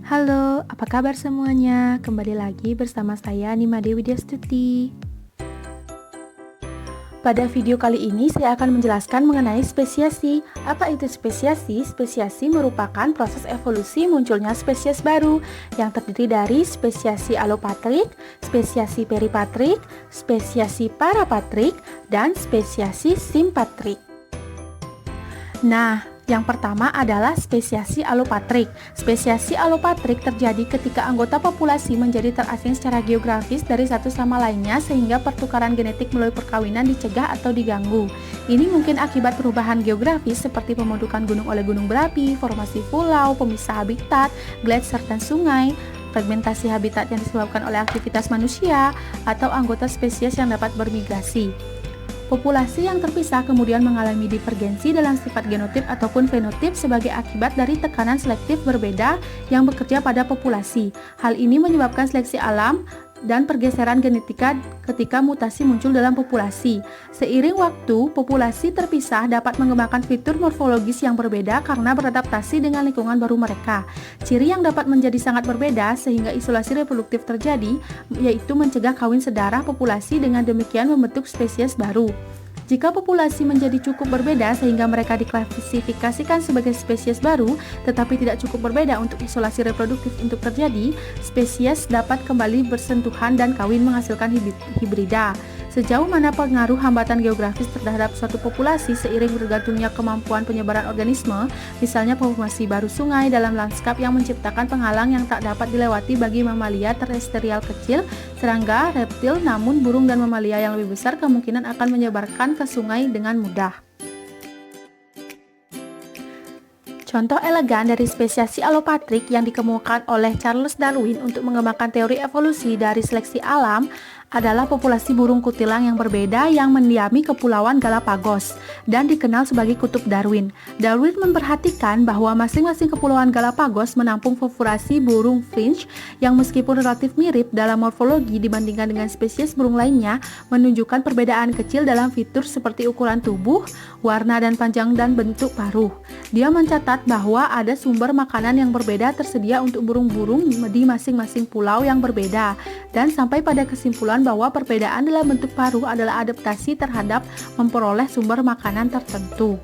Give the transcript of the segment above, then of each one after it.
Halo, apa kabar semuanya? Kembali lagi bersama saya Nimade Widyastuti. Pada video kali ini saya akan menjelaskan mengenai spesiasi. Apa itu spesiasi? Spesiasi merupakan proses evolusi munculnya spesies baru yang terdiri dari spesiasi alopatrik, spesiasi peripatrik, spesiasi parapatrik, dan spesiasi simpatrik. Nah, yang pertama adalah spesiasi alopatrik. Spesiasi alopatrik terjadi ketika anggota populasi menjadi terasing secara geografis dari satu sama lainnya sehingga pertukaran genetik melalui perkawinan dicegah atau diganggu. Ini mungkin akibat perubahan geografis seperti pembentukan gunung oleh gunung berapi, formasi pulau, pemisah habitat, gletser dan sungai, fragmentasi habitat yang disebabkan oleh aktivitas manusia, atau anggota spesies yang dapat bermigrasi. Populasi yang terpisah kemudian mengalami divergensi dalam sifat genotip ataupun fenotip sebagai akibat dari tekanan selektif berbeda yang bekerja pada populasi. Hal ini menyebabkan seleksi alam dan pergeseran genetika ketika mutasi muncul dalam populasi. Seiring waktu, populasi terpisah dapat mengembangkan fitur morfologis yang berbeda karena beradaptasi dengan lingkungan baru mereka. Ciri yang dapat menjadi sangat berbeda sehingga isolasi reproduktif terjadi, yaitu mencegah kawin sedarah populasi dengan demikian membentuk spesies baru. Jika populasi menjadi cukup berbeda sehingga mereka diklasifikasikan sebagai spesies baru, tetapi tidak cukup berbeda untuk isolasi reproduktif untuk terjadi, spesies dapat kembali bersentuhan dan kawin menghasilkan hibrida. Sejauh mana pengaruh hambatan geografis terhadap suatu populasi seiring bergantungnya kemampuan penyebaran organisme, misalnya formasi baru sungai dalam lanskap yang menciptakan penghalang yang tak dapat dilewati bagi mamalia terestrial kecil, serangga, reptil, namun burung dan mamalia yang lebih besar kemungkinan akan menyebarkan ke sungai dengan mudah. Contoh elegan dari spesiasi alopatrik yang dikemukakan oleh Charles Darwin untuk mengembangkan teori evolusi dari seleksi alam adalah populasi burung kutilang yang berbeda yang mendiami Kepulauan Galapagos dan dikenal sebagai kutub Darwin. Darwin memperhatikan bahwa masing-masing Kepulauan Galapagos menampung populasi burung finch yang meskipun relatif mirip dalam morfologi dibandingkan dengan spesies burung lainnya, menunjukkan perbedaan kecil dalam fitur seperti ukuran tubuh, warna dan panjang dan bentuk paruh. Dia mencatat bahwa ada sumber makanan yang berbeda tersedia untuk burung-burung di masing-masing pulau yang berbeda, dan sampai pada kesimpulan bahwa perbedaan dalam bentuk paruh adalah adaptasi terhadap memperoleh sumber makanan tertentu.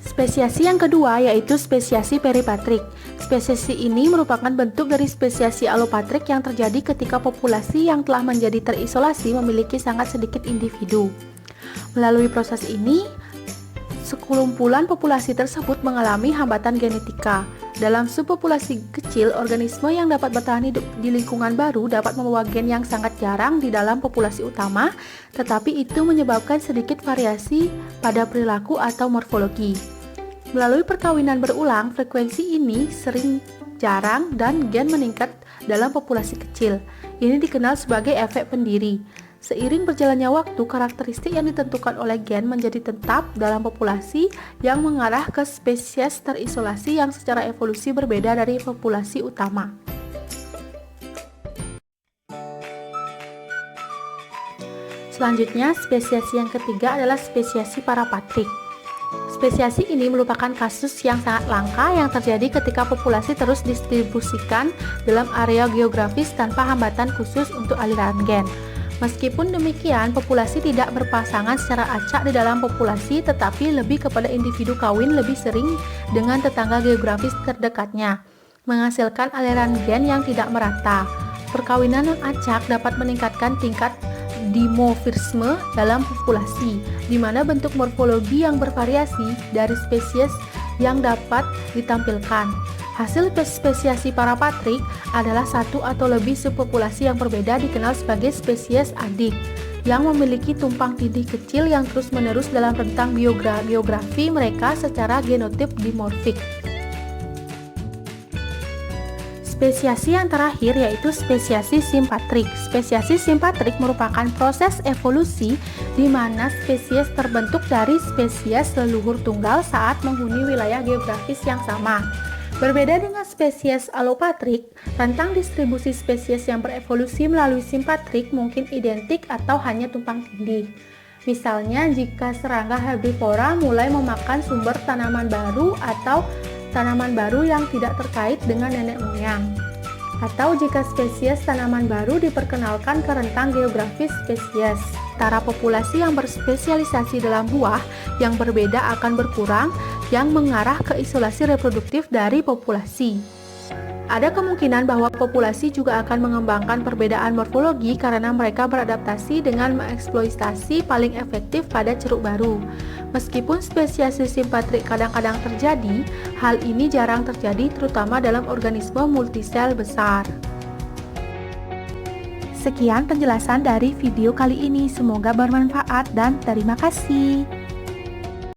Spesiasi yang kedua yaitu spesiasi peripatrik. Spesiasi ini merupakan bentuk dari spesiasi alopatrik yang terjadi ketika populasi yang telah menjadi terisolasi memiliki sangat sedikit individu. Melalui proses ini, sekumpulan populasi tersebut mengalami hambatan genetika. Dalam subpopulasi kecil, organisme yang dapat bertahan hidup di lingkungan baru dapat membawa gen yang sangat jarang di dalam populasi utama, tetapi itu menyebabkan sedikit variasi pada perilaku atau morfologi. Melalui perkawinan berulang, frekuensi ini sering jarang dan gen meningkat dalam populasi kecil. Ini dikenal sebagai efek pendiri. Seiring berjalannya waktu, karakteristik yang ditentukan oleh gen menjadi tetap dalam populasi yang mengarah ke spesies terisolasi yang secara evolusi berbeda dari populasi utama. Selanjutnya, spesiasi yang ketiga adalah spesiasi parapatrik. Spesiasi ini merupakan kasus yang sangat langka yang terjadi ketika populasi terus distribusikan dalam area geografis tanpa hambatan khusus untuk aliran gen. Meskipun demikian, populasi tidak berpasangan secara acak di dalam populasi, tetapi lebih kepada individu kawin lebih sering dengan tetangga geografis terdekatnya, menghasilkan aliran gen yang tidak merata. Perkawinan yang acak dapat meningkatkan tingkat dimorfisme dalam populasi, di mana bentuk morfologi yang bervariasi dari spesies yang dapat ditampilkan. Hasil spesiasi parapatrik adalah satu atau lebih subpopulasi yang berbeda dikenal sebagai spesies adik yang memiliki tumpang tindih kecil yang terus-menerus dalam rentang biografi mereka secara genotip dimorfik. Spesiasi yang terakhir yaitu spesiasi simpatrik. Spesiasi simpatrik merupakan proses evolusi di mana spesies terbentuk dari spesies leluhur tunggal saat menghuni wilayah geografis yang sama. Berbeda dengan spesies alopatrik, rentang distribusi spesies yang berevolusi melalui simpatrik mungkin identik atau hanya tumpang tindih. Misalnya, jika serangga herbivora mulai memakan sumber tanaman baru atau tanaman baru yang tidak terkait dengan nenek moyang. Atau jika spesies tanaman baru diperkenalkan ke rentang geografis spesies. Antara populasi yang berspesialisasi dalam buah yang berbeda akan berkurang yang mengarah ke isolasi reproduktif dari populasi. Ada kemungkinan bahwa populasi juga akan mengembangkan perbedaan morfologi karena mereka beradaptasi dengan mengeksploitasi paling efektif pada ceruk baru. Meskipun spesiasi simpatrik kadang-kadang terjadi, hal ini jarang terjadi terutama dalam organisme multisel besar. Sekian penjelasan dari video kali ini, semoga bermanfaat dan terima kasih.